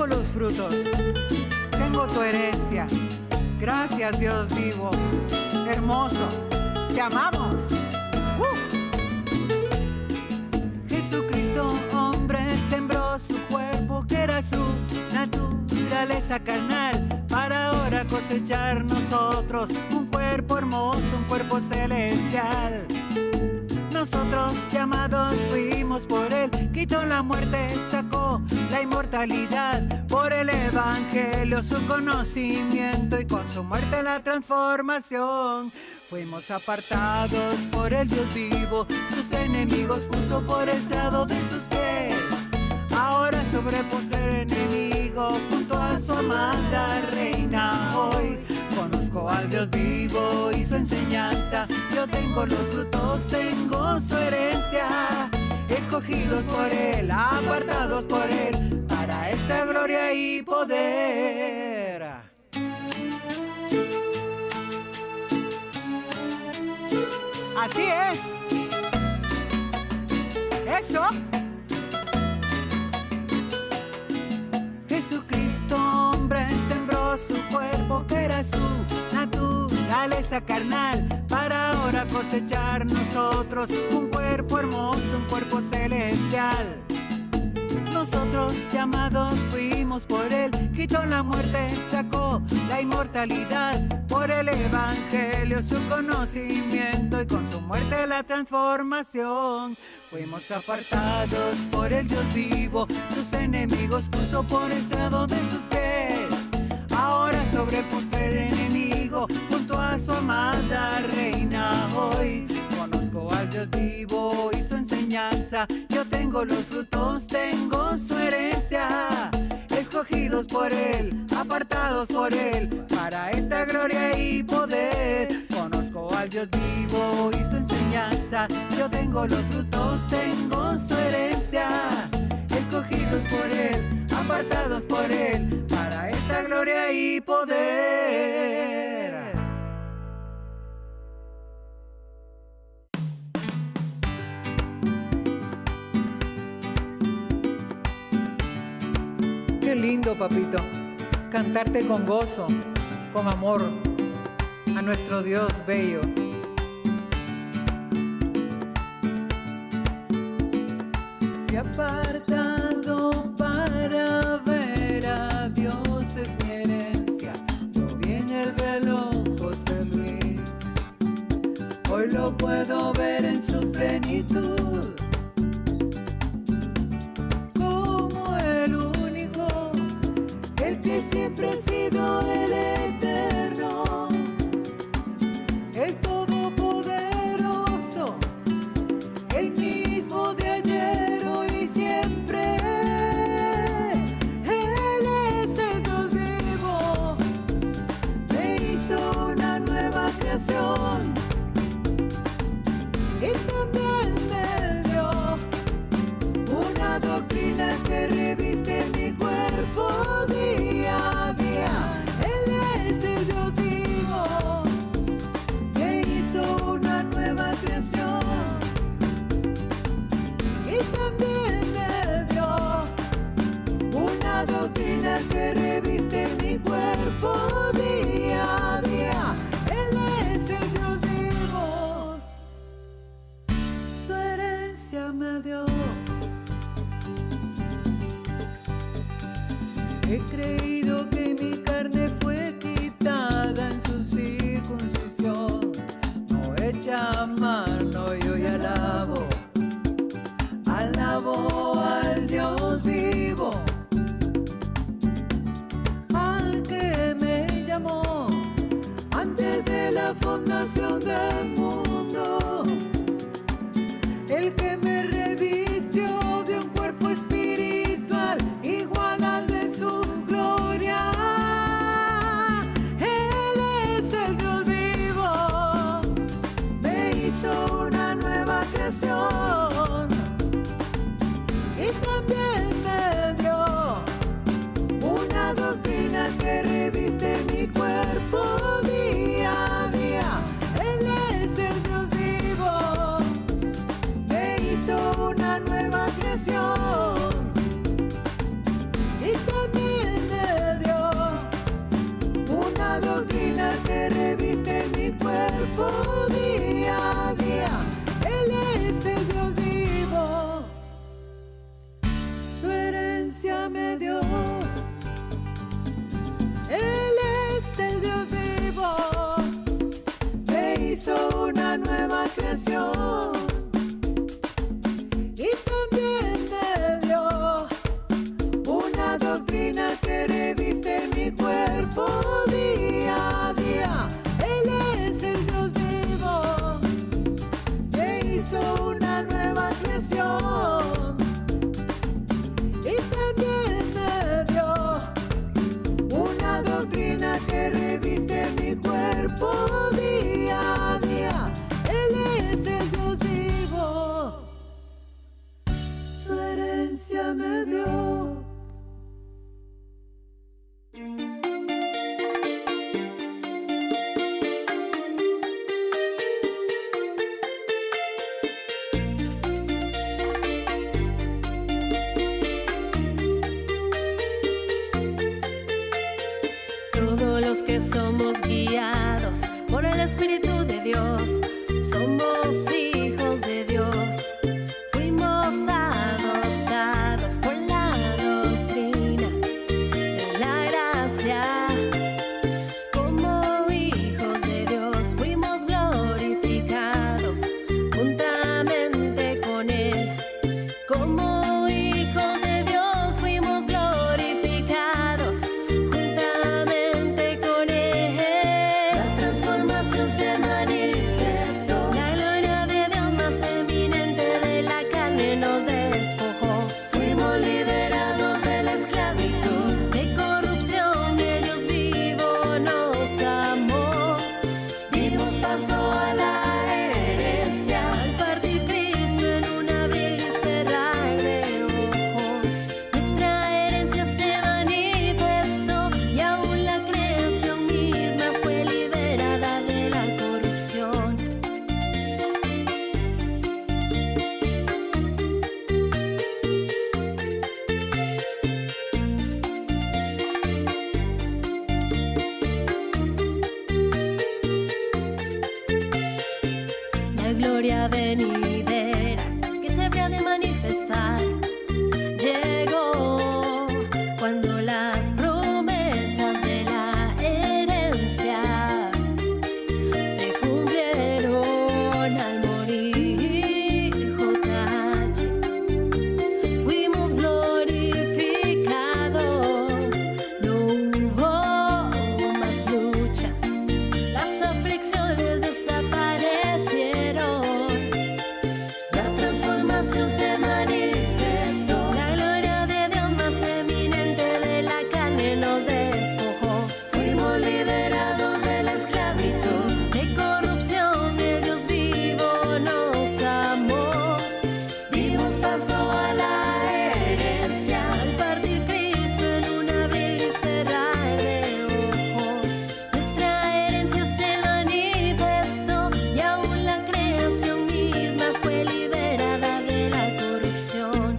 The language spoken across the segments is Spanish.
tengo los frutos, tengo tu herencia. Gracias, Dios vivo, hermoso, te amamos. Jesucristo, hombre, sembró su cuerpo, que era su naturaleza carnal, para ahora cosechar nosotros un cuerpo hermoso, un cuerpo celestial. Nosotros llamados fuimos por él, quitó la muerte, sacó la inmortalidad. Por el evangelio su conocimiento y con su muerte la transformación. Fuimos apartados por el Dios vivo, sus enemigos puso por estrado de sus pies. Ahora sobre postrer enemigo, junto a su amada reina hoy. Conozco al Dios vivo y su enseñanza, yo tengo los frutos, tengo su herencia. Escogidos por él, apartados por él, para esta gloria y poder. Así es. Eso. Jesucristo, hombre, sembró su cuerpo, que era su naturaleza carnal, para ahora cosechar nosotros un cuerpo hermoso, un cuerpo celestial. Nosotros llamados fuimos por él, quitó la muerte, sacó la inmortalidad. Por el evangelio su conocimiento y con su muerte la transformación. Fuimos apartados por el Dios vivo, sus enemigos puso por estrado de sus pies. Ahora sobre el postrer enemigo, junto a su amada reina hoy. Conozco al Dios vivo y su enseñanza, yo tengo los frutos, tengo su herencia. Escogidos por él, apartados por él, para esta gloria y poder. Conozco al Dios vivo y su enseñanza, yo tengo los frutos, tengo su herencia. Escogidos por él, apartados por él, para esta gloria y poder. Qué lindo, papito, cantarte con gozo, con amor, a nuestro Dios bello. Fui apartado para ver a Dios, es mi herencia. Yo vi en el velo José Luis, hoy lo puedo ver en su plenitud. Que siempre ha sido el eterno, el todopoderoso, el mismo de ayer, hoy y siempre. Él es el Dios vivo, me hizo una nueva creación y también me dio una doctrina que reviste mi cuerpo día a día. Él es el Dios vivo que hizo una nueva creación y también me dio una doctrina que reviste mi cuerpo día a día. Él es el Dios vivo, su herencia me dio. He creído que mi carne fue quitada en su circuncisión, no hecha a mano, y hoy alabo al Dios vivo, al que me llamó antes de la fundación del mundo, el que me revistió de un cuerpo espiritual igual al de su gloria. Él es el Dios vivo, me hizo una nueva creación y también me dio una doctrina que reviste mi cuerpo día a día. Él es creación. Y también me dio una doctrina que reviste mi cuerpo día a día. Él es el Dios vivo que hizo una nueva creación. Y también me dio una doctrina que reviste mi cuerpo día a día. Él es el Dios vivo, su herencia me dio. Todos los que somos guiados por el Espíritu de Dios, somos hijos de Dios. Fuimos adoptados por la doctrina de la gracia. Como hijos de Dios fuimos glorificados juntamente con Él. Como hijos de Dios fuimos glorificados juntamente con Él. La transformación se manifestó. La gloria de Dios más eminente de la carne nos despojó. Fuimos liberados de la esclavitud, de corrupción. El Dios vivo nos amó. Dimos paso a la herencia al partir Cristo en un abrir y cerrar de ojos. Nuestra herencia se manifestó y aún la creación misma fue liberada de la corrupción. La gloria venidera que se habría de manifestar llegó cuando las promesas de la herencia se cumplieron al morir JH. Fuimos glorificados, no hubo más lucha. Las aflicciones desaparecieron. La transformación se manifestó. La gloria de Dios más eminente de la carne nos despojó. Fuimos liberados de la esclavitud, de corrupción. El Dios vivo nos amó. Dimos paso a la herencia al partir Cristo en un abrir y cerrar de ojos. Nuestra herencia se manifestó y aún la creación misma fue liberada de la corrupción.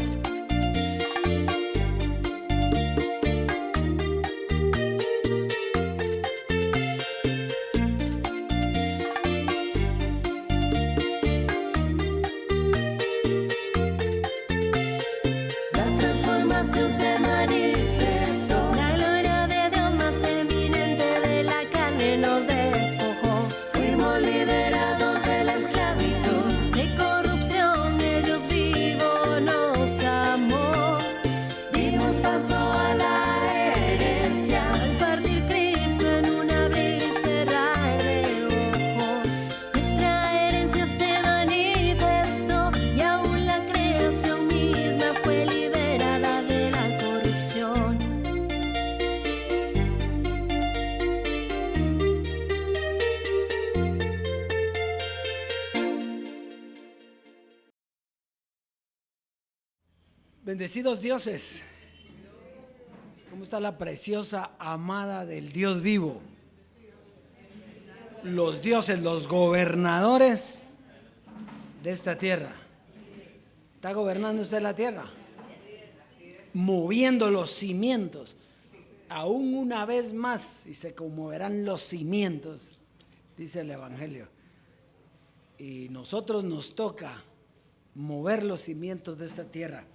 La transformación se manifestó. La gloria de Dios más eminente de la carne nos despojó. Fuimos liberados de la esclavitud, de corrupción. El Dios vivo nos amó. Dimos paso a la herencia al partir Cristo en un abrir y cerrar de ojos. Nuestra herencia se manifestó y aún la creación misma fue liberada de la corrupción. Bendecidos dioses, ¿cómo está la preciosa amada del Dios vivo? Los dioses, los gobernadores de esta tierra. ¿Está gobernando usted la tierra? Moviendo los cimientos. Aún una vez más, y se conmoverán los cimientos, dice el Evangelio. Y nosotros nos toca mover los cimientos de esta tierra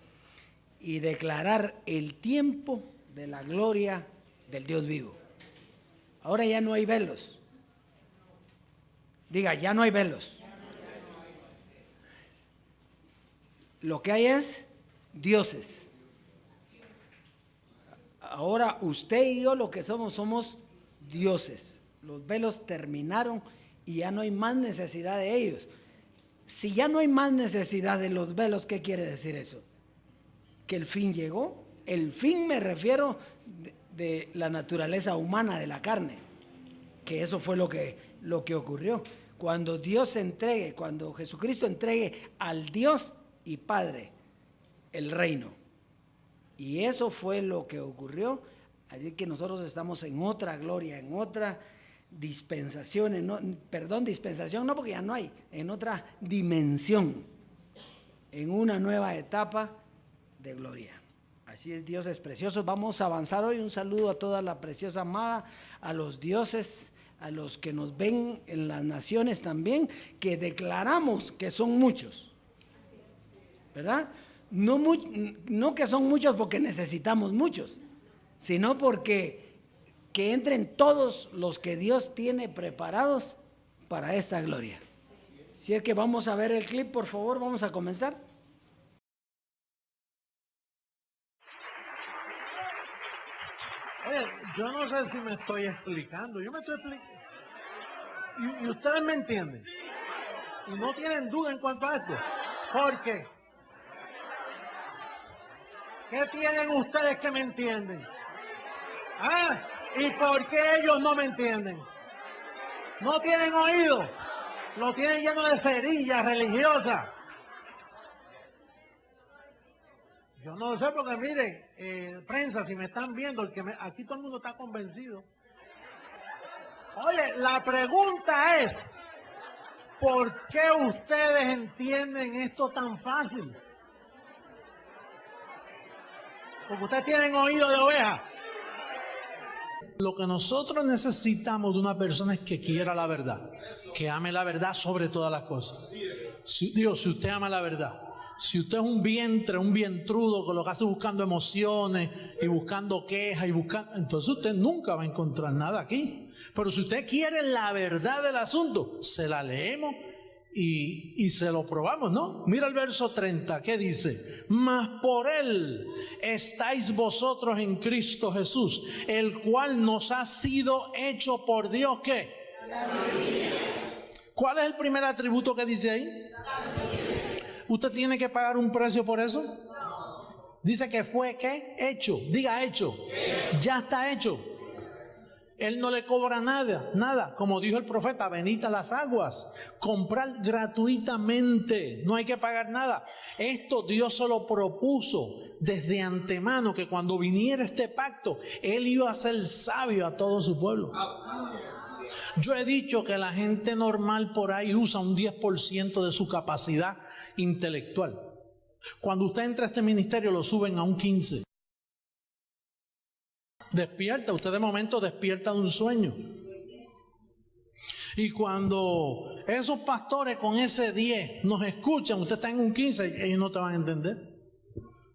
y declarar el tiempo de la gloria del Dios vivo. Ahora ya no hay velos. Diga, ya no hay velos. Lo que hay es dioses. Ahora usted y yo lo que somos dioses. Los velos terminaron y ya no hay más necesidad de ellos. Si ya no hay más necesidad de los velos, ¿qué quiere decir eso? Que el fin llegó. El fin me refiero de la naturaleza humana, de la carne, que eso fue lo que ocurrió. Cuando Dios entregue, cuando Jesucristo entregue al Dios y Padre el reino. Y eso fue lo que ocurrió. Así que nosotros estamos en otra gloria, en otra dispensación, dispensación no, porque ya no hay, en otra dimensión, en una nueva etapa de gloria. Así es, Dios es precioso. Vamos a avanzar hoy. Un saludo a toda la preciosa amada, a los dioses, a los que nos ven en las naciones también, que declaramos que son muchos, ¿verdad? No que son muchos porque necesitamos muchos, sino porque que entren todos los que Dios tiene preparados para esta gloria. Si es que vamos a ver el clip, por favor, vamos a comenzar. Oye, yo no sé si me estoy explicando, yo me estoy explicando, y ustedes me entienden, y no tienen duda en cuanto a esto. ¿Por qué? ¿Qué tienen ustedes que me entienden? ¿Ah? ¿Y por qué ellos no me entienden? ¿No tienen oído? Lo tienen lleno de cerillas religiosas. Yo no lo sé porque miren, prensa, si me están viendo, aquí todo el mundo está convencido. Oye, la pregunta es, ¿por qué ustedes entienden esto tan fácil? Porque ustedes tienen oído de oveja. Lo que nosotros necesitamos de una persona es que quiera la verdad, que ame la verdad sobre todas las cosas. Si usted ama la verdad, si usted es un vientrudo que lo que hace buscando emociones y buscando quejas entonces usted nunca va a encontrar nada aquí. Pero si usted quiere la verdad del asunto, se la leemos y se lo probamos, ¿no? Mira el verso 30, ¿qué dice? Mas por él estáis vosotros en Cristo Jesús, el cual nos ha sido hecho por Dios, ¿qué? ¿Cuál es el primer atributo que dice ahí? ¿Usted tiene que pagar un precio por eso? Dice que fue, ¿qué? Hecho. Diga hecho. Ya está hecho. Él no le cobra nada. Como dijo el profeta, venid a las aguas. Comprar gratuitamente. No hay que pagar nada. Esto Dios se lo propuso desde antemano, que cuando viniera este pacto, Él iba a ser sabio a todo su pueblo. Yo he dicho que la gente normal por ahí usa un 10% de su capacidad intelectual. Cuando usted entra a este ministerio lo suben a un 15%. Despierta, usted de momento despierta de un sueño. Y cuando esos pastores con ese 10 nos escuchan, usted está en un 15, ellos no te van a entender.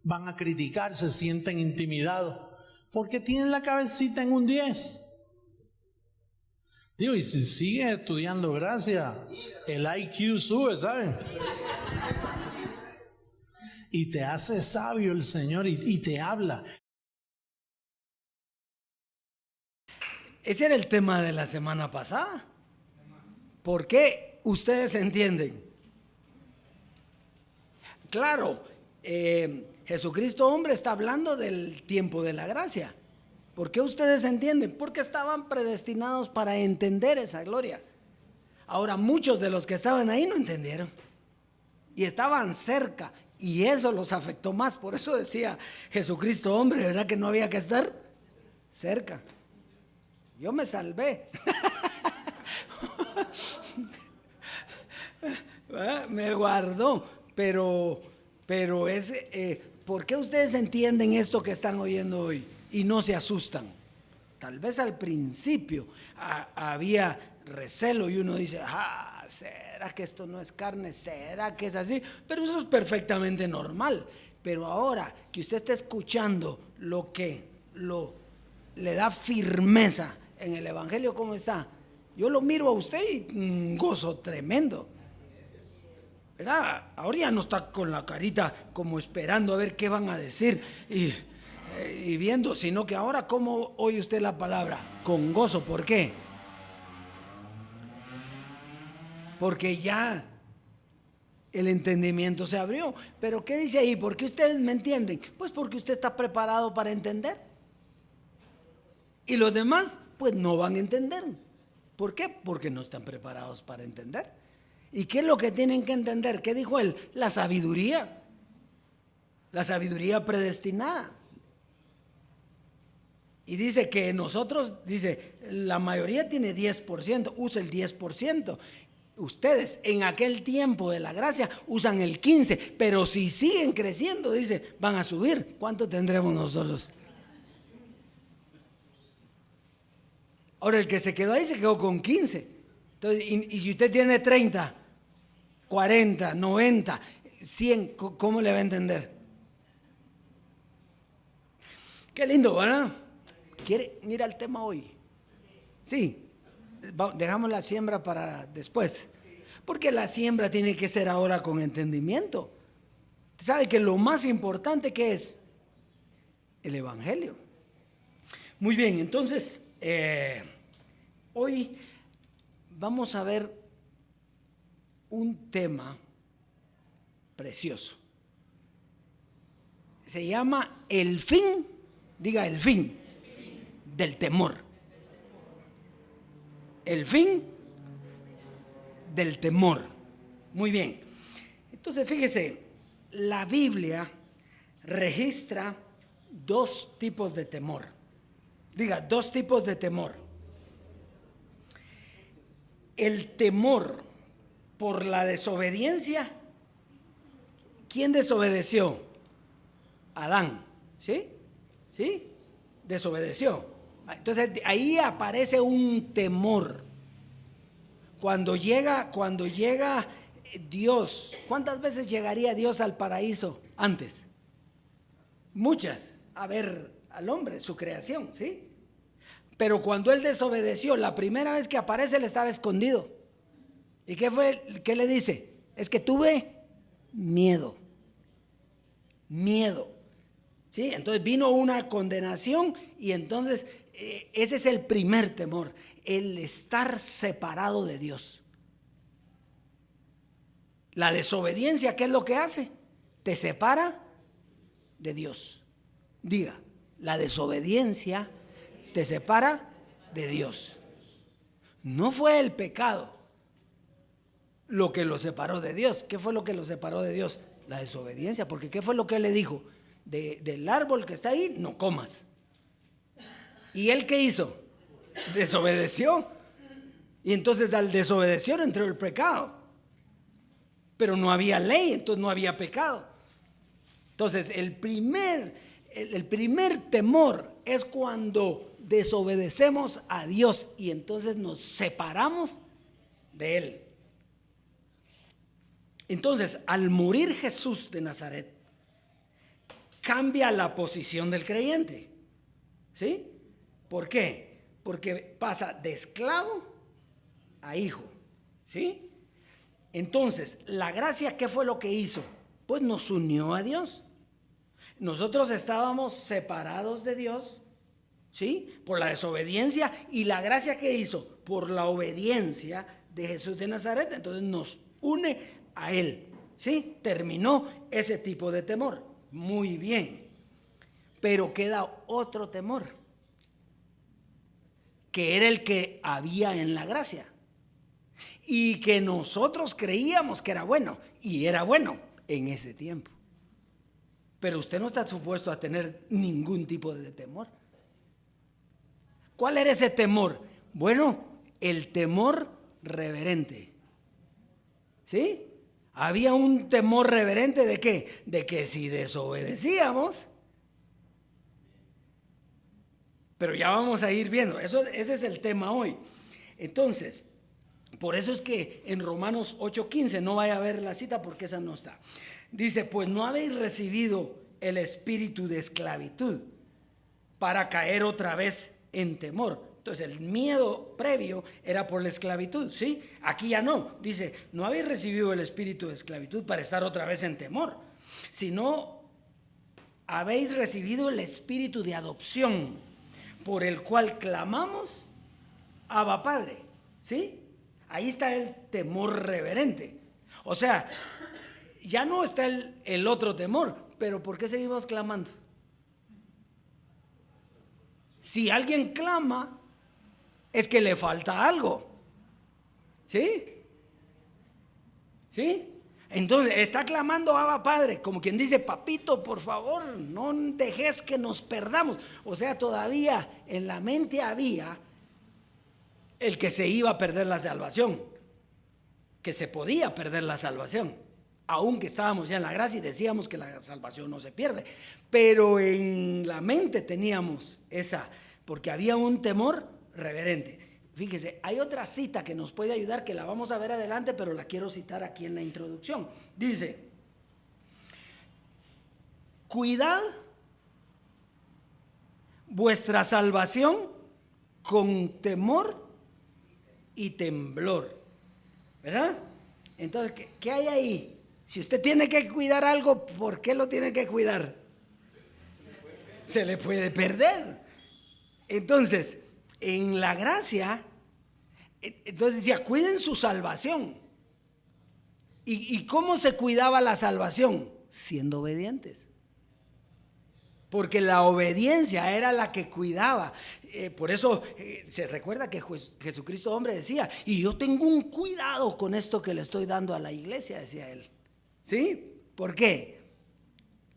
Van a criticar, se sienten intimidados, porque tienen la cabecita en un 10. Digo, y si sigues estudiando gracias, el IQ sube, ¿saben? Y te hace sabio el Señor y te habla. Ese era el tema de la semana pasada. ¿Por qué ustedes entienden? Claro, Jesucristo hombre está hablando del tiempo de la gracia. ¿Por qué ustedes entienden? Porque estaban predestinados para entender esa gloria. Ahora, muchos de los que estaban ahí no entendieron. Y estaban cerca. Y eso los afectó más. Por eso decía Jesucristo hombre, ¿verdad? Que no había que estar cerca. Yo me salvé. Me guardó. Pero es, ¿por qué ustedes entienden esto que están oyendo hoy y no se asustan? Tal vez al principio había recelo y uno dice, ¿será que esto no es carne? ¿Será que es así? Pero eso es perfectamente normal. Pero ahora que usted está escuchando lo que le da firmeza en el Evangelio, ¿cómo está? Yo lo miro a usted y un gozo tremendo. ¿verdad? Ahora ya no está con la carita como esperando a ver qué van a decir y viendo, sino que ahora, ¿cómo oye usted la palabra? Con gozo. ¿Por qué? Porque ya el entendimiento se abrió. Pero ¿qué dice ahí? ¿Por qué ustedes me entienden? Pues porque usted está preparado para entender. Y los demás, pues no van a entender. ¿Por qué? Porque no están preparados para entender. ¿Y qué es lo que tienen que entender? ¿Qué dijo él? La sabiduría predestinada. Y dice que nosotros, dice, la mayoría tiene 10%, usa el 10%. Ustedes en aquel tiempo de la gracia usan el 15%, pero si siguen creciendo, dice, van a subir. ¿Cuánto tendremos nosotros? Ahora el que se quedó ahí se quedó con 15. Entonces, y si usted tiene 30, 40, 90, 100, ¿cómo le va a entender? Qué lindo, ¿verdad? ¿Quiere ir al tema hoy? Sí. Dejamos la siembra para después, porque la siembra tiene que ser ahora con entendimiento. ¿Sabe que lo más importante que es? El evangelio. Muy bien, entonces hoy vamos a ver un tema precioso. Se llama el fin, diga el fin del temor. El fin del temor. Muy bien. Entonces, fíjese, la Biblia registra 2 tipos de temor. Diga, 2 tipos de temor. El temor por la desobediencia. ¿Quién desobedeció? Adán. ¿Sí? ¿Sí? Desobedeció. Entonces ahí aparece un temor. Cuando llega Dios, ¿cuántas veces llegaría Dios al paraíso antes? Muchas, a ver al hombre, su creación, ¿sí? Pero cuando él desobedeció, la primera vez que aparece él estaba escondido. ¿Y qué le dice? Es que tuve miedo. ¿Sí? Entonces vino una condenación y entonces ese es el primer temor, el estar separado de Dios. La desobediencia, ¿qué es lo que hace? Te separa de Dios. Diga, la desobediencia te separa de Dios. No fue el pecado lo que lo separó de Dios. ¿Qué fue lo que lo separó de Dios? La desobediencia, porque ¿qué fue lo que le dijo? Del árbol que está ahí, no comas. ¿Y él qué hizo? Desobedeció. Y entonces al desobedecer entró el pecado. Pero no había ley, entonces no había pecado. Entonces el primer temor es cuando desobedecemos a Dios y entonces nos separamos de Él. Entonces, al morir Jesús de Nazaret, cambia la posición del creyente. ¿Sí? ¿Por qué? Porque pasa de esclavo a hijo. ¿Sí? Entonces, la gracia, ¿qué fue lo que hizo? Pues nos unió a Dios. Nosotros estábamos separados de Dios, ¿sí? Por la desobediencia, y la gracia que hizo por la obediencia de Jesús de Nazaret, entonces nos une a Él, ¿sí? Terminó ese tipo de temor. Muy bien. Pero queda otro temor, que era el que había en la gracia y que nosotros creíamos que era bueno, y era bueno en ese tiempo. Pero usted no está supuesto a tener ningún tipo de temor. ¿Cuál era ese temor? Bueno, el temor reverente. ¿Sí? Había un temor reverente ¿de qué? De que si desobedecíamos, pero ya vamos a ir viendo, ese es el tema hoy. Entonces, por eso es que en Romanos 8:15, no vaya a ver la cita porque esa no está. Dice, pues no habéis recibido el espíritu de esclavitud para caer otra vez en temor. Entonces el miedo previo era por la esclavitud, ¿sí? Aquí ya no. Dice, no habéis recibido el espíritu de esclavitud para estar otra vez en temor, sino habéis recibido el espíritu de adopción, por el cual clamamos, Abba Padre, ¿sí? Ahí está el temor reverente. O sea, ya no está el otro temor, pero ¿por qué seguimos clamando? Si alguien clama, es que le falta algo. ¿Sí? ¿Sí? Entonces está clamando Abba Padre, como quien dice, papito, por favor, no dejes que nos perdamos. O sea, todavía en la mente había el que se iba a perder la salvación, que se podía perder la salvación, aunque estábamos ya en la gracia y decíamos que la salvación no se pierde, pero en la mente teníamos esa, porque había un temor reverente. Fíjese, hay otra cita que nos puede ayudar, que la vamos a ver adelante, pero la quiero citar aquí en la introducción. Dice, cuidad vuestra salvación con temor y temblor, ¿verdad? Entonces, ¿qué hay ahí? Si usted tiene que cuidar algo, ¿por qué lo tiene que cuidar? Se le puede perder. Entonces, en la gracia, entonces decía, cuiden su salvación. ¿Y cómo se cuidaba la salvación? Siendo obedientes. Porque la obediencia era la que cuidaba. Por eso se recuerda que Jesucristo hombre decía, y yo tengo un cuidado con esto que le estoy dando a la iglesia, decía él. ¿Sí? ¿Por qué?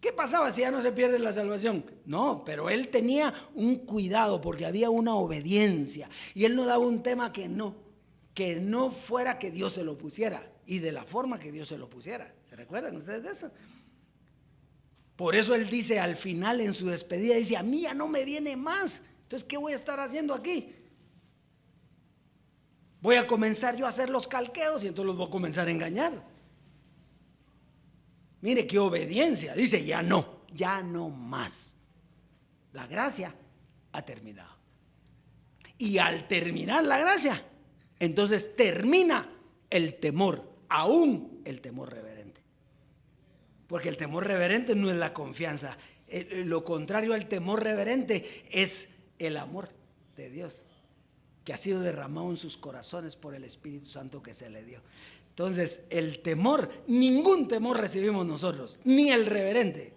¿Qué pasaba si ya no se pierde la salvación? No, pero él tenía un cuidado porque había una obediencia. Y él no daba un tema que no fuera que Dios se lo pusiera y de la forma que Dios se lo pusiera. ¿Se recuerdan ustedes de eso? Por eso él dice al final en su despedida, dice, a mí ya no me viene más. Entonces, ¿qué voy a estar haciendo aquí? Voy a comenzar yo a hacer los calqueos y entonces los voy a comenzar a engañar. Mire qué obediencia. Dice, ya no más. La gracia ha terminado. Y al terminar la gracia, entonces termina el temor, aún el temor reverente. Porque el temor reverente no es la confianza. Lo contrario al temor reverente es el amor de Dios, que ha sido derramado en sus corazones por el Espíritu Santo que se le dio. Entonces, el temor, ningún temor recibimos nosotros, ni el reverente,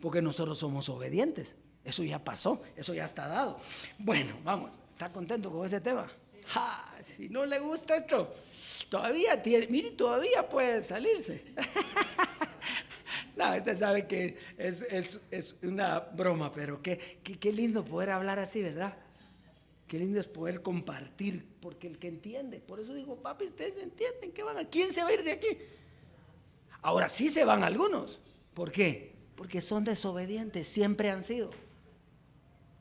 porque nosotros somos obedientes. Eso ya pasó, eso ya está dado. Bueno, vamos, ¿está contento con ese tema? ¡Ja! Si no le gusta esto, todavía puede salirse. No, usted sabe que es una broma, pero qué lindo poder hablar así, ¿verdad? Qué lindo es poder compartir, porque el que entiende, por eso digo, papi, ustedes entienden, ¿quién se va a ir de aquí? Ahora sí se van algunos. ¿Por qué? Porque son desobedientes, siempre han sido.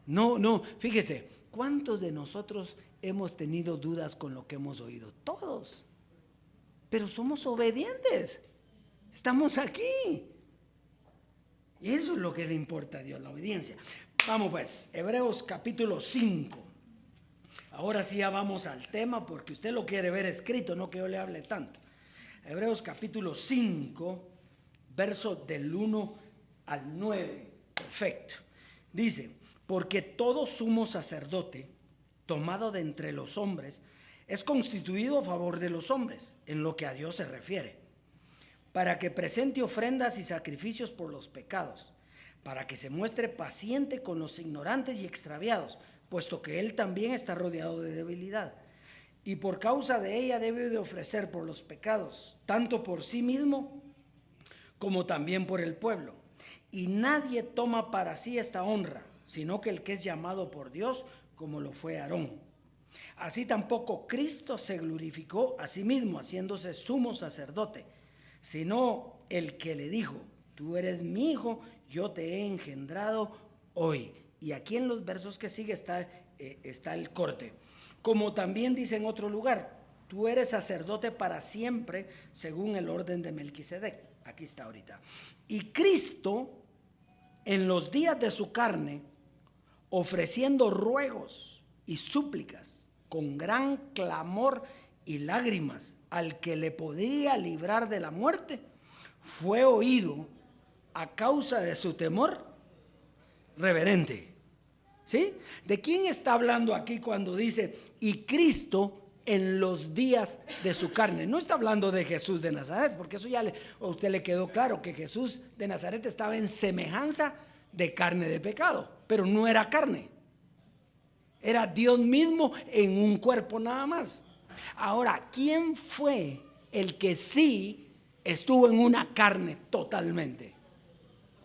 No, fíjese, ¿cuántos de nosotros hemos tenido dudas con lo que hemos oído? Todos. Pero somos obedientes. Estamos aquí. Y eso es lo que le importa a Dios, la obediencia. Vamos pues, Hebreos capítulo 5. Ahora sí ya vamos al tema porque usted lo quiere ver escrito, no que yo le hable tanto. Hebreos capítulo 5, verso del 1 al 9. Perfecto. Dice, porque todo sumo sacerdote, tomado de entre los hombres, es constituido a favor de los hombres, en lo que a Dios se refiere, para que presente ofrendas y sacrificios por los pecados, para que se muestre paciente con los ignorantes y extraviados, puesto que él también está rodeado de debilidad, y por causa de ella debe de ofrecer por los pecados, tanto por sí mismo como también por el pueblo. Y nadie toma para sí esta honra, sino que el que es llamado por Dios, como lo fue Aarón. Así tampoco Cristo se glorificó a sí mismo, haciéndose sumo sacerdote, sino el que le dijo, tú eres mi hijo, yo te he engendrado hoy. Y aquí en los versos que sigue está el corte. Como también dice en otro lugar, tú eres sacerdote para siempre, según el orden de Melquisedec. Aquí está ahorita. Y Cristo, en los días de su carne, ofreciendo ruegos y súplicas con gran clamor y lágrimas al que le podía librar de la muerte, fue oído a causa de su temor reverente. ¿Sí? ¿De quién está hablando aquí cuando dice y Cristo en los días de su carne? No está hablando de Jesús de Nazaret, porque eso ya a usted le quedó claro que Jesús de Nazaret estaba en semejanza de carne de pecado, pero no era carne. Era Dios mismo en un cuerpo nada más. Ahora, ¿quién fue el que sí estuvo en una carne totalmente?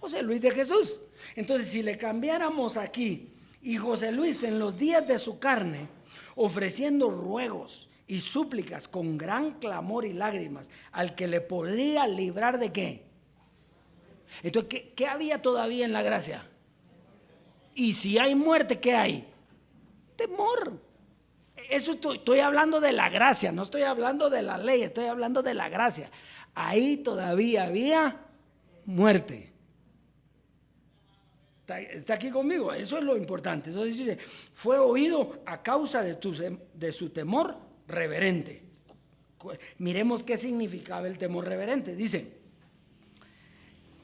José Luis de Jesús. Entonces, si le cambiáramos aquí, y José Luis en los días de su carne, ofreciendo ruegos y súplicas con gran clamor y lágrimas, al que le podría librar ¿de qué? Entonces, ¿qué había todavía en la gracia? Y si hay muerte, ¿qué hay? Temor. Eso estoy hablando de la gracia, no estoy hablando de la ley, estoy hablando de la gracia. Ahí todavía había muerte. ¿Está aquí conmigo? Eso es lo importante. Entonces dice, fue oído a causa de su temor reverente. Miremos qué significaba el temor reverente. Dice,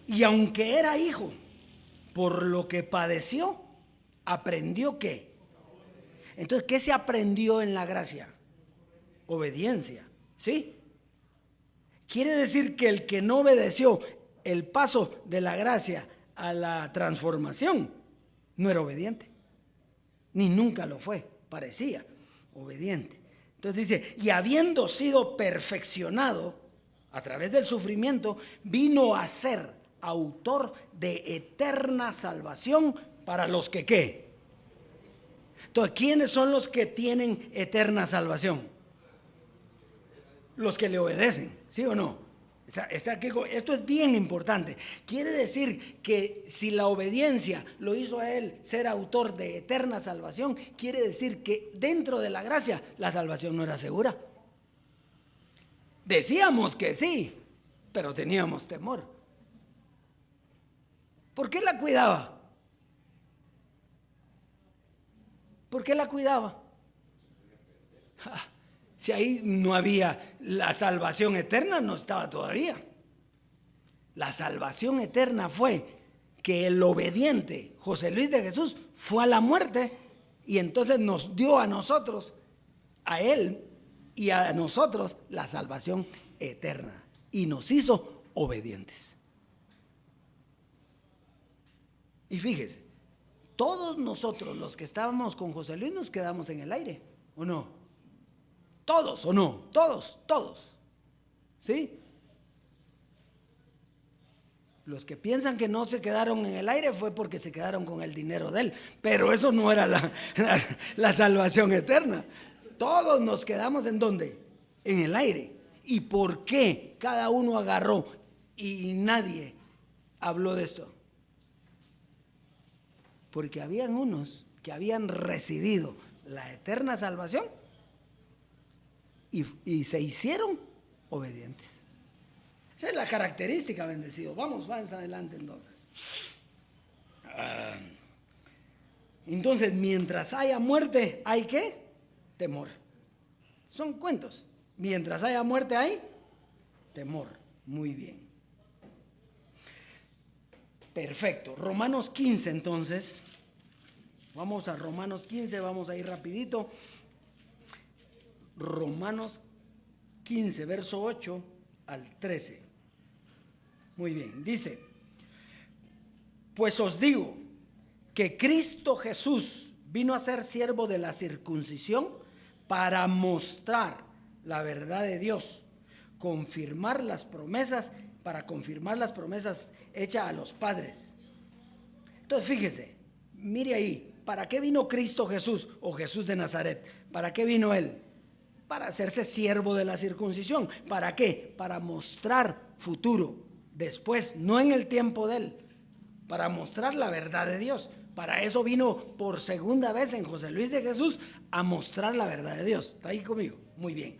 y aunque era hijo, por lo que padeció, aprendió ¿qué? Entonces, ¿qué se aprendió en la gracia? Obediencia, ¿sí? Quiere decir que el que no obedeció el paso de la gracia a la transformación no era obediente, ni nunca lo fue, parecía obediente. Entonces dice, y habiendo sido perfeccionado a través del sufrimiento, vino a ser autor de eterna salvación para los que ¿qué? Entonces, ¿quiénes son los que tienen eterna salvación? Los que le obedecen, ¿sí o no? Está aquí, esto es bien importante. Quiere decir que si la obediencia lo hizo a él ser autor de eterna salvación, quiere decir que dentro de la gracia la salvación no era segura. Decíamos que sí, pero teníamos temor. ¿Por qué la cuidaba? ¿Por qué la cuidaba? Si ahí no había la salvación eterna, no estaba todavía. La salvación eterna fue que el obediente José Luis de Jesús fue a la muerte y entonces nos dio a nosotros, a él y a nosotros, la salvación eterna y nos hizo obedientes. Y fíjese, todos nosotros los que estábamos con José Luis nos quedamos en el aire, ¿o no? Todos, ¿o no? Todos. ¿Sí? Los que piensan que no se quedaron en el aire fue porque se quedaron con el dinero de él, pero eso no era la salvación eterna. Todos nos quedamos ¿en dónde? En el aire. ¿Y por qué cada uno agarró y nadie habló de esto? Porque habían unos que habían recibido la eterna salvación y se hicieron obedientes. Esa es la característica, bendecido. Vamos adelante entonces. Entonces, mientras haya muerte, ¿hay qué? Temor. Son cuentos. Mientras haya muerte, hay temor. Muy bien. Perfecto. Romanos 15, entonces. Vamos a Romanos 15, vamos a ir rapidito. Romanos 15, verso 8 al 13. Muy bien, dice, pues os digo que Cristo Jesús vino a ser siervo de la circuncisión para mostrar la verdad de Dios, confirmar las promesas, para confirmar las promesas hechas a los padres. Entonces fíjese, mire ahí, ¿para qué vino Cristo Jesús o Jesús de Nazaret? ¿Para qué vino él? Para hacerse siervo de la circuncisión. ¿Para qué? Para mostrar futuro, después, no en el tiempo de él, para mostrar la verdad de Dios. Para eso vino por segunda vez en José Luis de Jesús a mostrar la verdad de Dios. ¿Está ahí conmigo? Muy bien.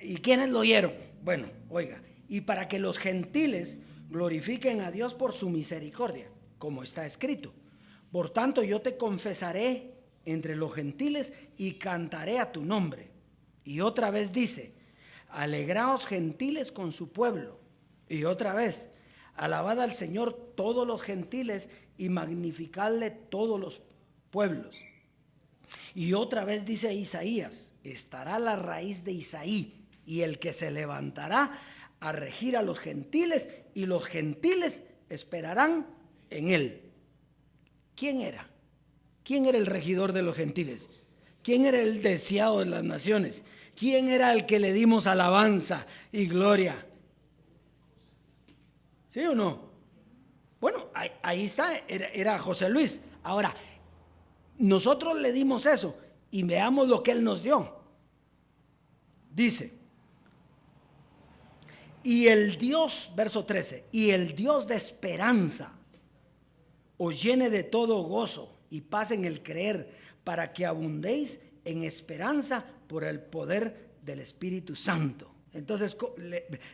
¿Y quiénes lo oyeron? Bueno, oiga, y para que los gentiles glorifiquen a Dios por su misericordia, como está escrito. Por tanto, yo te confesaré entre los gentiles y cantaré a tu nombre. Y otra vez dice, alegraos gentiles con su pueblo. Y otra vez, alabad al Señor todos los gentiles y magnificadle todos los pueblos. Y otra vez dice Isaías, estará la raíz de Isaí y el que se levantará a regir a los gentiles y los gentiles esperarán en él. ¿Quién era? ¿Quién era el regidor de los gentiles? ¿Quién era el deseado de las naciones? ¿Quién era el que le dimos alabanza y gloria? ¿Sí o no? Bueno, ahí está, era José Luis. Ahora, nosotros le dimos eso y veamos lo que él nos dio. Dice, y el Dios, verso 13, y el Dios de esperanza os llene de todo gozo y paz en el creer, para que abundéis en esperanza por el poder del Espíritu Santo. Entonces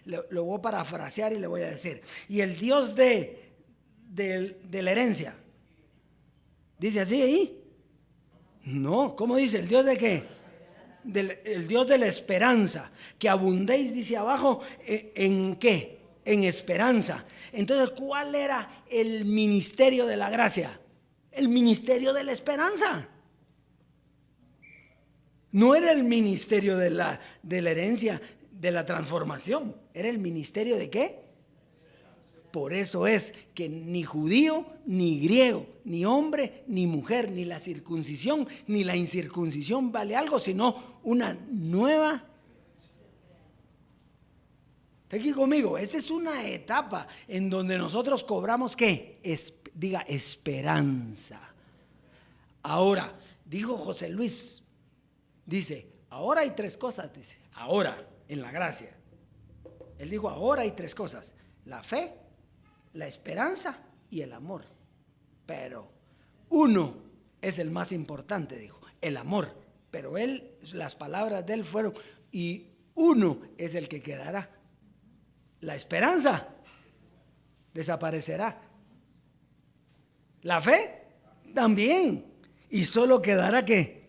lo voy a parafrasear y le voy a decir, y el Dios de la herencia, ¿dice así ahí? No, ¿cómo dice? ¿El Dios de qué? El Dios de la esperanza, que abundéis, dice abajo, ¿en qué? En esperanza. Entonces, ¿cuál era el ministerio de la gracia? El ministerio de la esperanza. No era el ministerio de la herencia, de la transformación. Era el ministerio de ¿qué? Por eso es que ni judío, ni griego, ni hombre, ni mujer, ni la circuncisión, ni la incircuncisión vale algo, sino una nueva. Está aquí conmigo. Esta es una etapa en donde nosotros cobramos ¿qué? Diga esperanza. Ahora, dijo José Luis, dice, ahora hay tres cosas, dice, ahora en la gracia. Él dijo, ahora hay tres cosas: la fe, la esperanza y el amor. Pero uno es el más importante, dijo, el amor. Pero las palabras de él fueron, y uno es el que quedará. La esperanza desaparecerá. La fe también. Y solo quedará ¿qué?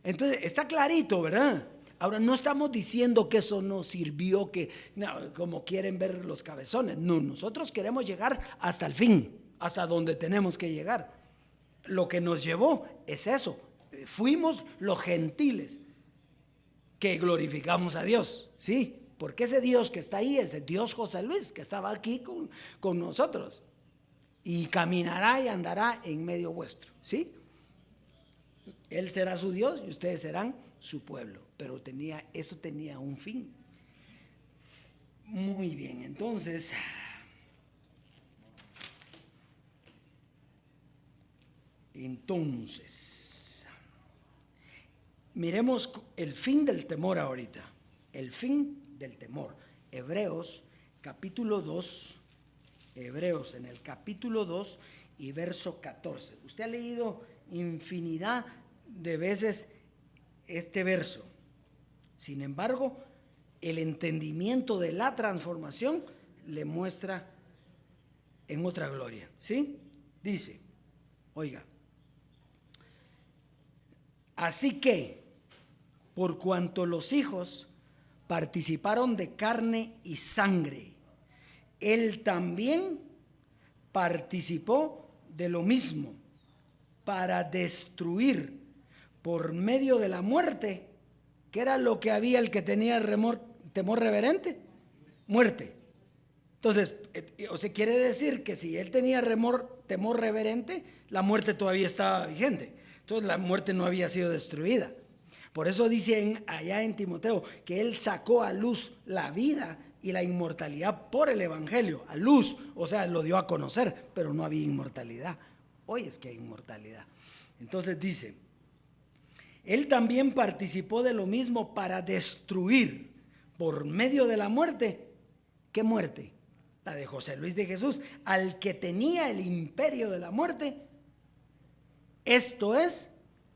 Entonces está clarito, ¿verdad? Ahora, no estamos diciendo que eso no sirvió, como quieren ver los cabezones. No, nosotros queremos llegar hasta el fin, hasta donde tenemos que llegar. Lo que nos llevó es eso. Fuimos los gentiles que glorificamos a Dios, ¿sí? Porque ese Dios que está ahí es el Dios José Luis, que estaba aquí con nosotros. Y caminará y andará en medio vuestro, ¿sí? Él será su Dios y ustedes serán su pueblo. Pero eso tenía un fin. Muy bien, entonces miremos el fin del temor ahorita. El fin del temor. Hebreos capítulo 2, Hebreos en el capítulo 2 y verso 14. Usted ha leído infinidad de veces este verso. Sin embargo, el entendimiento de la transformación le muestra en otra gloria, ¿sí? Dice, oiga, así que, por cuanto los hijos participaron de carne y sangre, él también participó de lo mismo, para destruir por medio de la muerte. ¿Qué era lo que había el que tenía temor reverente? Muerte. Entonces, o sea, quiere decir que si él tenía temor reverente, la muerte todavía estaba vigente. Entonces la muerte no había sido destruida. Por eso dice allá en Timoteo que él sacó a luz la vida y la inmortalidad por el evangelio. A luz, o sea, lo dio a conocer, pero no había inmortalidad. Hoy es que hay inmortalidad. Entonces dice, él también participó de lo mismo para destruir por medio de la muerte. ¿Qué muerte? La de José Luis de Jesús, al que tenía el imperio de la muerte, esto es,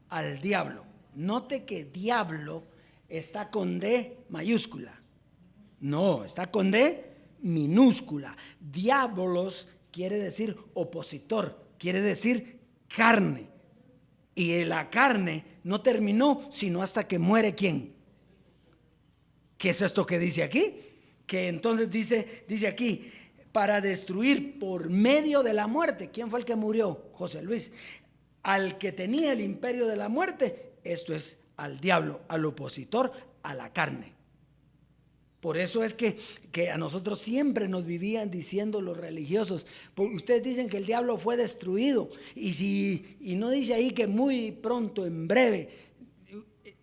al diablo. Note que diablo está con D mayúscula. No, está con D minúscula. Diabolos quiere decir opositor, quiere decir carne. Y la carne no terminó sino hasta que muere ¿quién? ¿Qué es esto que dice aquí? Que entonces dice aquí, para destruir por medio de la muerte. ¿Quién fue el que murió? José Luis. Al que tenía el imperio de la muerte, esto es al diablo, al opositor, a la carne. Por eso es que a nosotros siempre nos vivían diciendo los religiosos, ustedes dicen que el diablo fue destruido, y no dice ahí que muy pronto, en breve,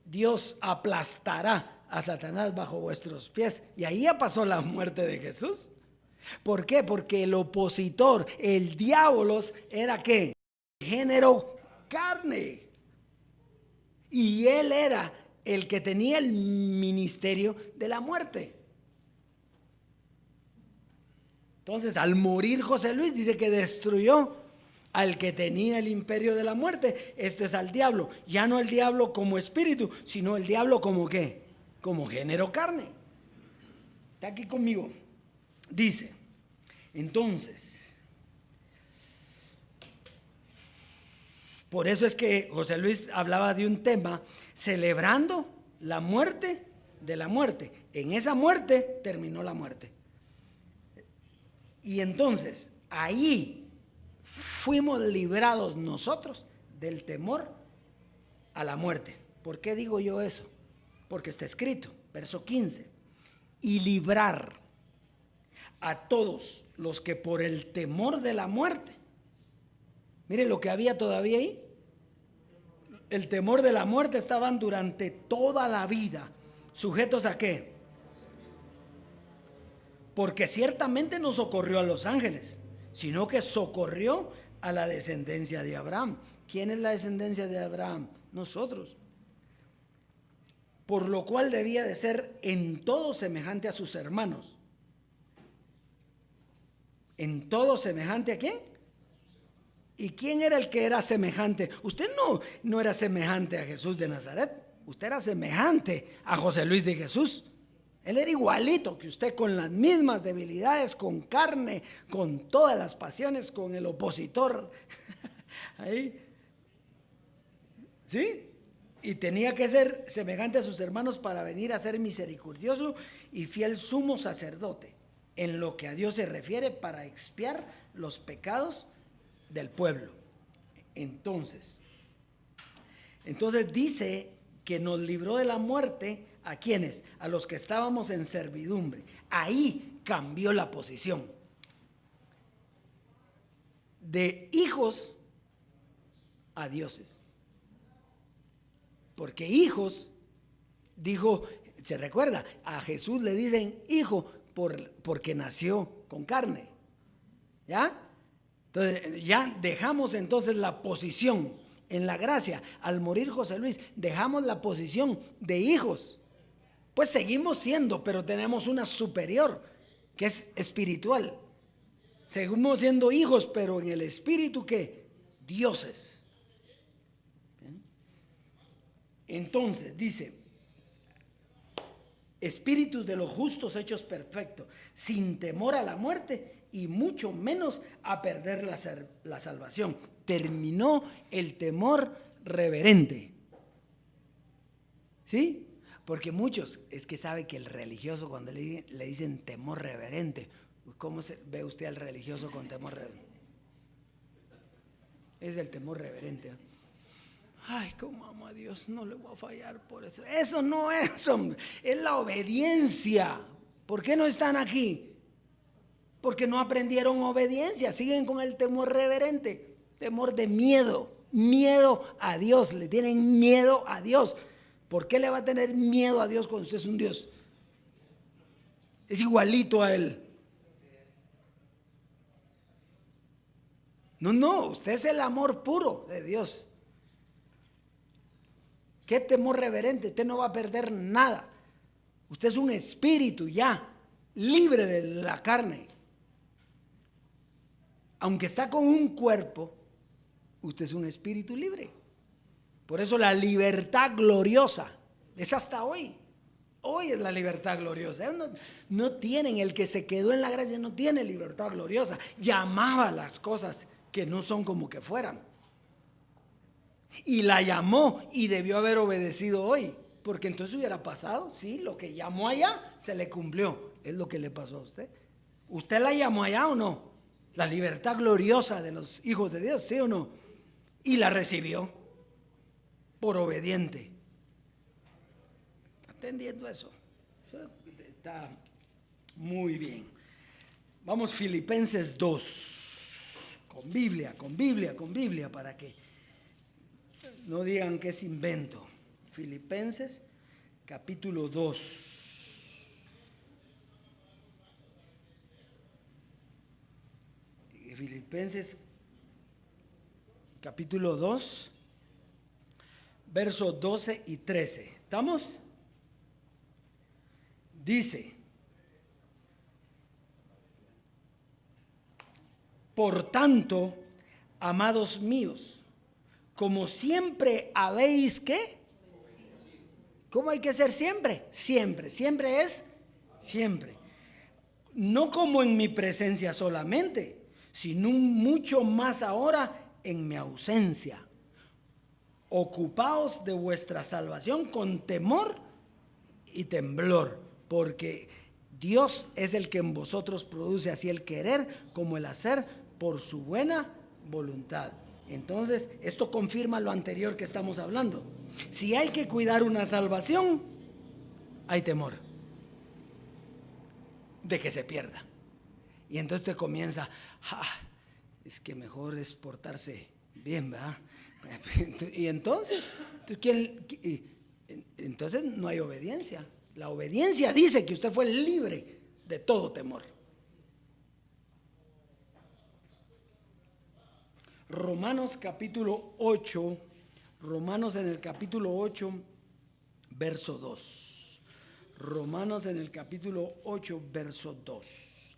Dios aplastará a Satanás bajo vuestros pies. Y ahí ya pasó la muerte de Jesús. ¿Por qué? Porque el opositor, el diabolos, era ¿qué? Género carne. Y él era el que tenía el ministerio de la muerte. Entonces, al morir José Luis, dice que destruyó al que tenía el imperio de la muerte. Este es al diablo. Ya no el diablo como espíritu, sino el diablo como ¿qué? Como género carne. Está aquí conmigo. Dice, entonces, por eso es que José Luis hablaba de un tema, celebrando la muerte de la muerte. En esa muerte terminó la muerte. Y entonces, ahí fuimos librados nosotros del temor a la muerte. ¿Por qué digo yo eso? Porque está escrito, verso 15, y librar a todos los que por el temor de la muerte, mire lo que había todavía ahí, el temor de la muerte, estaban durante toda la vida sujetos ¿a qué? Porque ciertamente no socorrió a los ángeles, sino que socorrió a la descendencia de Abraham. ¿Quién es la descendencia de Abraham? Nosotros. Por lo cual debía de ser en todo semejante a sus hermanos. ¿En todo semejante a quién? ¿Y quién era el que era semejante? Usted no era semejante a Jesús de Nazaret. Usted era semejante a José Luis de Jesús. Él era igualito que usted, con las mismas debilidades, con carne, con todas las pasiones, con el opositor. Ahí. ¿Sí? Y tenía que ser semejante a sus hermanos para venir a ser misericordioso y fiel sumo sacerdote, en lo que a Dios se refiere, para expiar los pecados del pueblo. Entonces dice que nos libró de la muerte. ¿A quiénes? A los que estábamos en servidumbre. Ahí cambió la posición de hijos a dioses. Porque hijos, dijo, se recuerda, a Jesús le dicen hijo porque nació con carne. ¿Ya? Entonces ya dejamos entonces la posición en la gracia. Al morir José Luis, dejamos la posición de hijos. Pues seguimos siendo, pero tenemos una superior, que es espiritual. Seguimos siendo hijos, pero en el espíritu, ¿qué? Dioses. Entonces dice, espíritus de los justos hechos perfectos, sin temor a la muerte y mucho menos a perder la salvación. Terminó el temor reverente. ¿Sí? Porque muchos, es que sabe que el religioso, cuando le dicen temor reverente, ¿cómo ve usted al religioso con temor reverente? Es el temor reverente. Ay, cómo amo a Dios, no le voy a fallar por eso. Eso no es, hombre, es la obediencia. ¿Por qué no están aquí? Porque no aprendieron obediencia, siguen con el temor reverente, temor de miedo, miedo a Dios, le tienen miedo a Dios. ¿Por qué le va a tener miedo a Dios cuando usted es un Dios? Es igualito a Él. No, usted es el amor puro de Dios. ¿Qué temor reverente? Usted no va a perder nada. Usted es un espíritu ya, libre de la carne. Aunque está con un cuerpo, usted es un espíritu libre. Por eso la libertad gloriosa es hasta hoy. Hoy es la libertad gloriosa. No tienen, el que se quedó en la gracia no tiene libertad gloriosa. Llamaba las cosas que no son como que fueran. Y la llamó y debió haber obedecido hoy, porque entonces hubiera pasado, sí, lo que llamó allá se le cumplió. Es lo que le pasó a usted. ¿Usted la llamó allá o no? La libertad gloriosa de los hijos de Dios, ¿sí o no? Y la recibió por obediente. ¿Está entendiendo eso? Eso está muy bien. Vamos, Filipenses 2. Con Biblia, para que no digan que es invento. Filipenses capítulo 2. Filipenses capítulo 2, versos 12 y 13. ¿Estamos? Dice: por tanto, amados míos, como siempre habéis, ¿qué? ¿Cómo hay que ser siempre? Siempre es siempre. No como en mi presencia solamente, sino mucho más ahora en mi ausencia. Ocupaos de vuestra salvación con temor y temblor, porque Dios es el que en vosotros produce así el querer como el hacer por su buena voluntad. Entonces, esto confirma lo anterior que estamos hablando. Si hay que cuidar una salvación, hay temor de que se pierda. Y entonces te comienza, es que mejor es portarse bien, ¿verdad? Y entonces, entonces no hay obediencia. La obediencia dice que usted fue libre de todo temor. Romanos capítulo 8, Romanos en el capítulo 8, verso 2. Romanos en el capítulo 8, verso 2.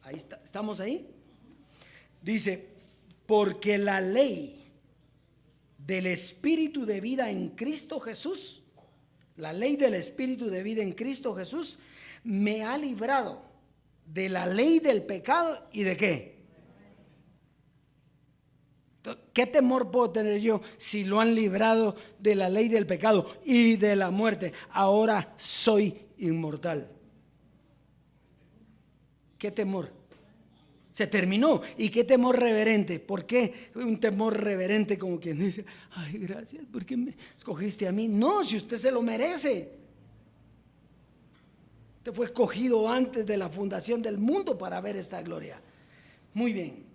Ahí está, ¿estamos ahí? Dice, porque la ley del Espíritu de vida en Cristo Jesús, la ley del Espíritu de vida en Cristo Jesús, me ha librado de la ley del pecado y de ¿qué? ¿Qué temor puedo tener yo si lo han librado de la ley del pecado y de la muerte? Ahora soy inmortal. ¿Qué temor? Se terminó. ¿Y qué temor reverente? ¿Por qué un temor reverente como quien dice, ay, gracias, ¿por qué me escogiste a mí? No, si usted se lo merece. Usted fue escogido antes de la fundación del mundo para ver esta gloria. Muy bien.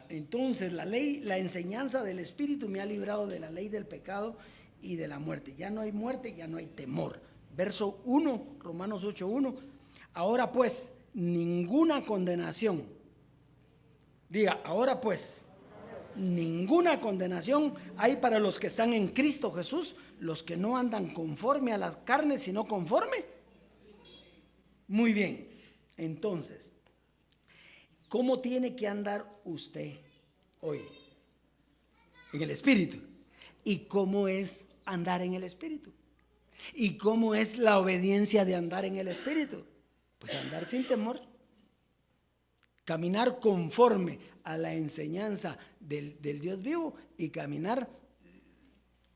Entonces la ley, la enseñanza del Espíritu me ha librado de la ley del pecado y de la muerte. Ya no hay muerte, ya no hay temor. Verso 1, Romanos 8:1. Ahora pues, ninguna condenación. Diga, ahora pues, ninguna condenación hay para los que están en Cristo Jesús, los que no andan conforme a las carnes, sino conforme. Muy bien, entonces, ¿cómo tiene que andar usted hoy? En el Espíritu. ¿Y cómo es andar en el Espíritu? ¿Y cómo es la obediencia de andar en el Espíritu? Pues andar sin temor, caminar conforme a la enseñanza del Dios vivo y caminar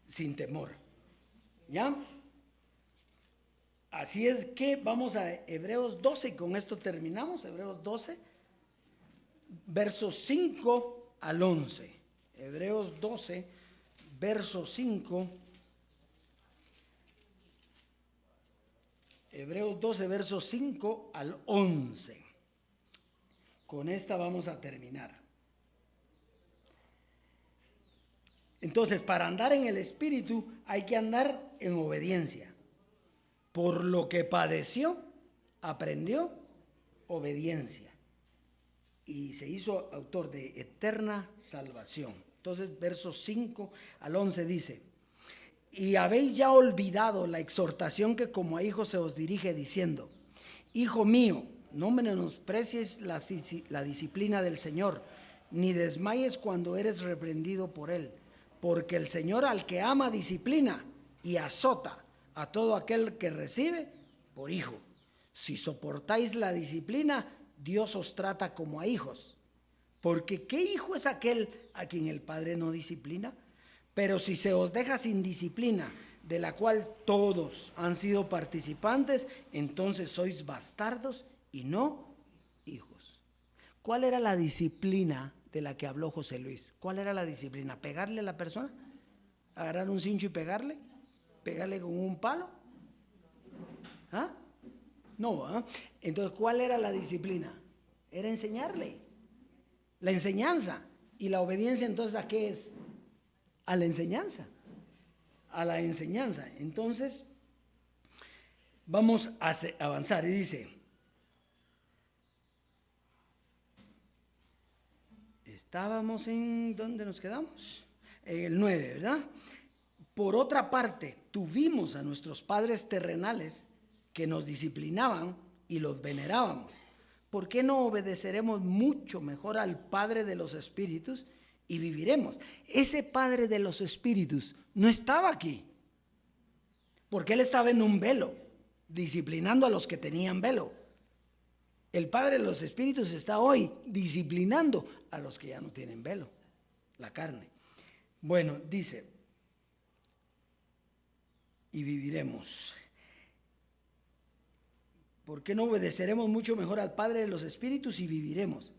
sin temor. ¿Ya? Así es que vamos a Hebreos 12 y con esto terminamos. Hebreos 12, versos 5 al 11. Hebreos 12, verso 5. Hebreos 12, versos 5 al 11. Con esta vamos a terminar. Entonces, para andar en el Espíritu hay que andar en obediencia. Por lo que padeció, aprendió obediencia. Y se hizo autor de eterna salvación. Entonces, versos 5 al 11 dice: y habéis ya olvidado la exhortación que como a hijos se os dirige diciendo: hijo mío, no menosprecies la disciplina del Señor, ni desmayes cuando eres reprendido por Él, porque el Señor al que ama disciplina y azota a todo aquel que recibe por hijo. Si soportáis la disciplina, Dios os trata como a hijos. Porque ¿qué hijo es aquel a quien el Padre no disciplina? Pero si se os deja sin disciplina, de la cual todos han sido participantes, entonces sois bastardos y no hijos. ¿Cuál era la disciplina de la que habló José Luis? ¿Cuál era la disciplina? ¿Pegarle a la persona? ¿Agarrar un cincho y pegarle? ¿Pegarle con un palo? ¿Ah? No, ¿ah? Entonces, ¿cuál era la disciplina? Era enseñarle. La enseñanza. ¿Y la obediencia entonces a qué es? A la enseñanza. A la enseñanza. Entonces, vamos a avanzar. Y dice, estábamos en, ¿dónde nos quedamos? En el 9, ¿verdad? Por otra parte, tuvimos a nuestros padres terrenales que nos disciplinaban y los venerábamos. ¿Por qué no obedeceremos mucho mejor al Padre de los Espíritus y viviremos? Ese Padre de los Espíritus no estaba aquí, porque Él estaba en un velo, disciplinando a los que tenían velo. El Padre de los Espíritus está hoy disciplinando a los que ya no tienen velo, la carne. Bueno, dice, y viviremos. ¿Por qué no obedeceremos mucho mejor al Padre de los Espíritus y viviremos?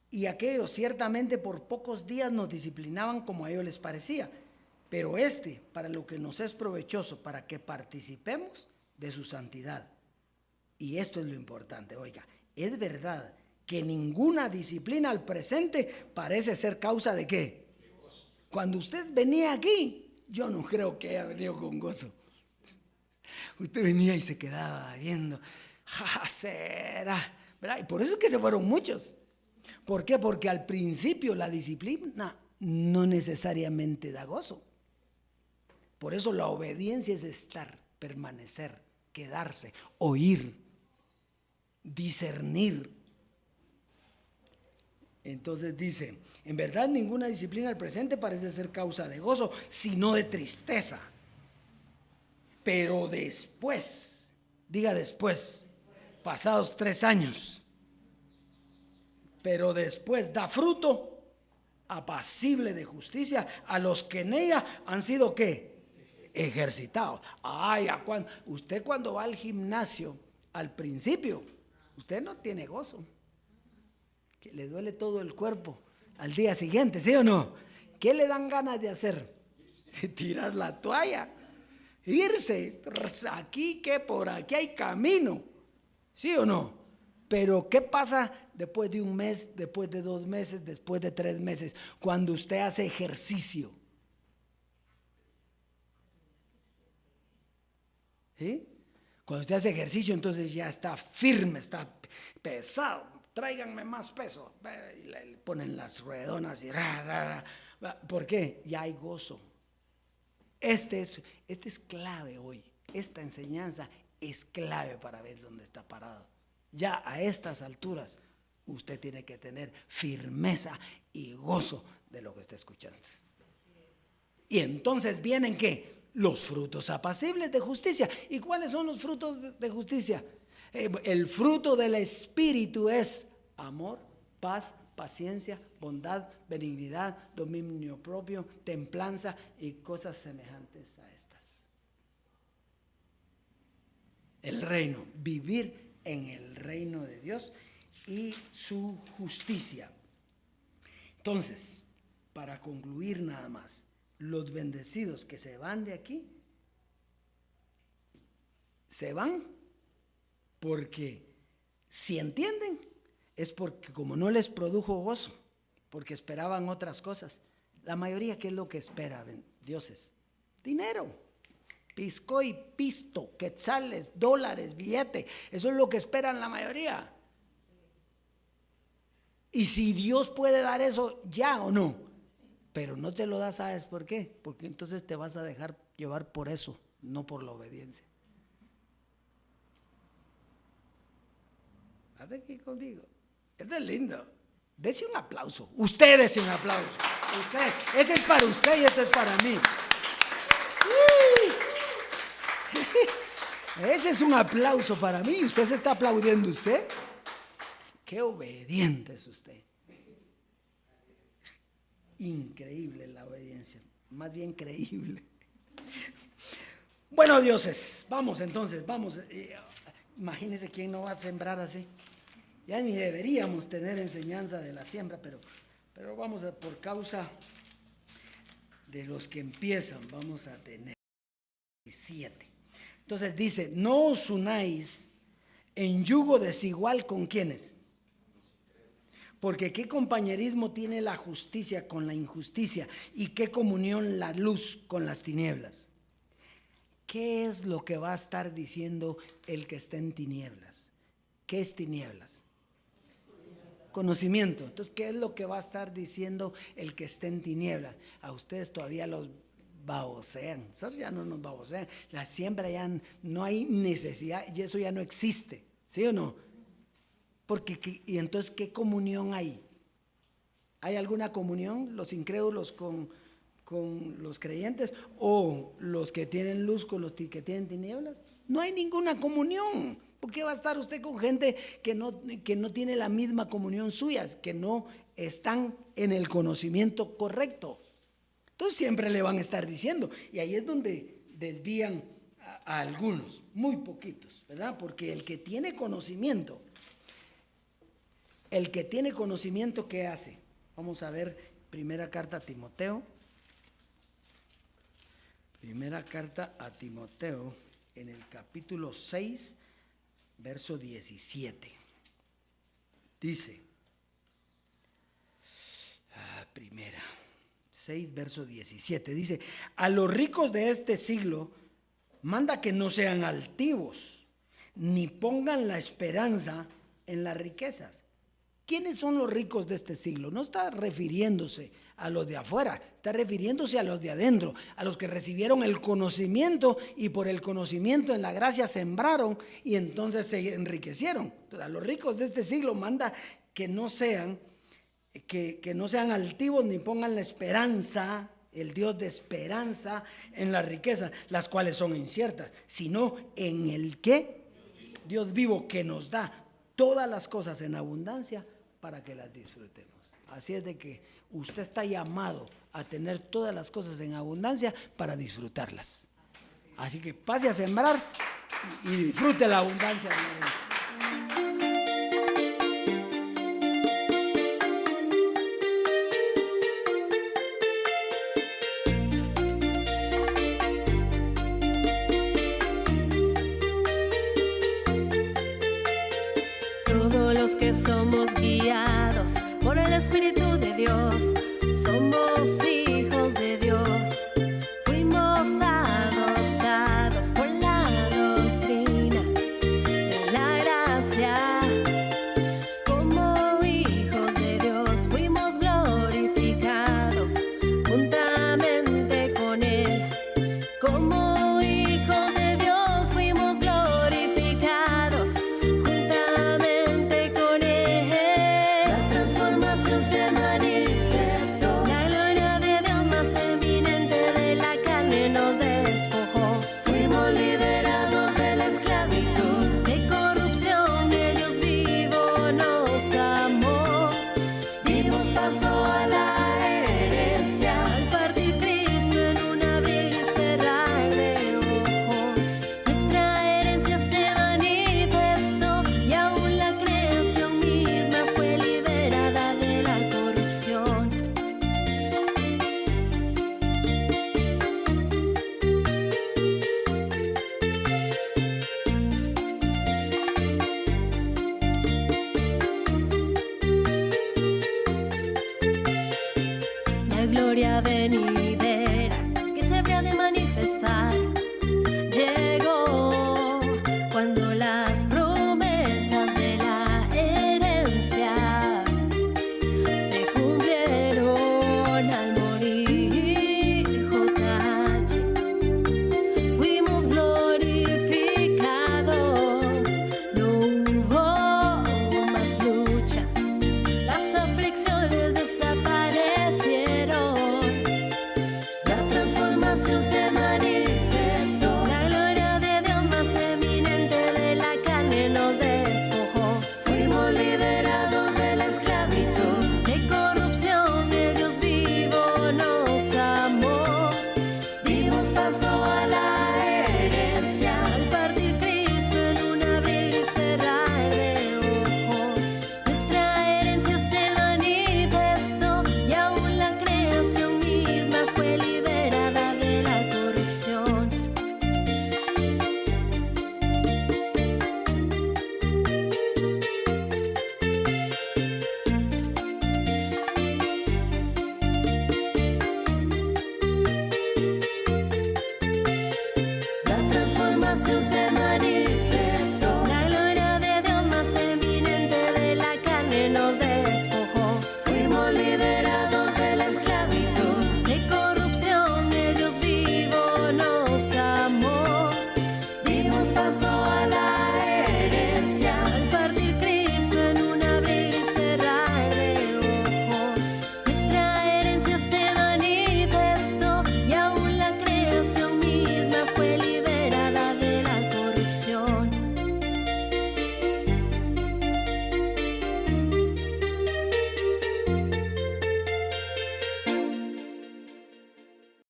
Y aquellos ciertamente por pocos días nos disciplinaban como a ellos les parecía, pero para lo que nos es provechoso, para que participemos de su santidad. Y esto es lo importante, oiga, es verdad que ninguna disciplina al presente parece ser causa de ¿qué? Cuando usted venía aquí, yo no creo que haya venido con gozo. Usted venía y se quedaba viendo, será, ¿verdad? Y por eso es que se fueron muchos. ¿Por qué? Porque al principio la disciplina no necesariamente da gozo. Por eso la obediencia es estar, permanecer, quedarse, oír, discernir. Entonces dice, en verdad ninguna disciplina al presente parece ser causa de gozo, sino de tristeza. Pero después, diga después, pasados 3 años, pero después da fruto apacible de justicia a los que en ella han sido ¿qué? Ejercitados. Ay, usted cuando va al gimnasio, al principio, usted no tiene gozo, que le duele todo el cuerpo al día siguiente, ¿sí o no? ¿Qué le dan ganas de hacer? Tirar la toalla, irse, aquí que por aquí hay camino, ¿sí o no? Pero ¿qué pasa después de 1 mes, después de 2 meses, después de 3 meses, cuando usted hace ejercicio? ¿Sí? Cuando usted hace ejercicio, entonces ya está firme, está pesado. Tráiganme más peso. Y le ponen las ruedonas y ¿por qué? Ya hay gozo. Este es clave hoy. Esta enseñanza es clave para ver dónde está parado. Ya a estas alturas usted tiene que tener firmeza y gozo de lo que está escuchando. Y entonces vienen ¿qué? Los frutos apacibles de justicia. ¿Y cuáles son los frutos de justicia? El fruto del Espíritu es amor, paz, paciencia, bondad, benignidad, dominio propio, templanza y cosas semejantes a estas. El reino, vivir en el reino de Dios y su justicia. Entonces, para concluir nada más, los bendecidos que se van de aquí, se van porque si entienden, es porque como no les produjo gozo, porque esperaban otras cosas. La mayoría, ¿qué es lo que espera, dioses? Dinero, piscoy, pisto, quetzales, dólares, billete. Eso es lo que esperan la mayoría. Y si Dios puede dar eso, ya o no, pero no te lo da, ¿sabes por qué? Porque entonces te vas a dejar llevar por eso, no por la obediencia. Hazte aquí conmigo. Esto es lindo. Dese un aplauso. Usted dese un aplauso. Usted. Ese es para usted y este es para mí. Ese es un aplauso para mí. ¿Usted se está aplaudiendo usted? Qué obediente es usted. increíble la obediencia, más bien creíble. Bueno, dioses, vamos entonces, vamos. Imagínense quién no va a sembrar así. Ya ni deberíamos tener enseñanza de la siembra, pero vamos a, por causa de los que empiezan, vamos a tener 7. Entonces dice, no os unáis en yugo desigual con quienes. Porque qué compañerismo tiene la justicia con la injusticia y qué comunión la luz con las tinieblas. ¿Qué es lo que va a estar diciendo el que está en tinieblas? ¿Qué es tinieblas? Conocimiento. Entonces, ¿qué es lo que va a estar diciendo el que está en tinieblas? A ustedes todavía los babosean. Nosotros ya no nos babosean. La siembra ya no hay necesidad y eso ya no existe. ¿Sí o no? Porque, y entonces, ¿qué comunión hay? ¿Hay alguna comunión? ¿Los incrédulos con los creyentes o los que tienen luz con los que tienen tinieblas? No hay ninguna comunión. ¿Por qué va a estar usted con gente que no tiene la misma comunión suya, que no están en el conocimiento correcto? Entonces siempre le van a estar diciendo, y ahí es donde desvían a algunos, muy poquitos, ¿verdad? Porque el que tiene conocimiento, ¿qué hace? Vamos a ver primera carta a Timoteo. Primera carta a Timoteo en el capítulo 6, verso 17. Dice, primera, 6, verso 17, dice, a los ricos de este siglo manda que no sean altivos, ni pongan la esperanza en las riquezas. ¿Quiénes son los ricos de este siglo? No está refiriéndose a los de afuera, está refiriéndose a los de adentro, a los que recibieron el conocimiento y por el conocimiento en la gracia sembraron y entonces se enriquecieron. Entonces, a los ricos de este siglo manda que no sean altivos ni pongan la esperanza, el Dios de esperanza en las riquezas, las cuales son inciertas, sino en el que Dios vivo, que nos da todas las cosas en abundancia para que las disfrutemos. Así es de que usted está llamado a tener todas las cosas en abundancia para disfrutarlas. Así que pase a sembrar y disfrute la abundancia de Dios. Que somos guiados por el Espíritu de Dios, somos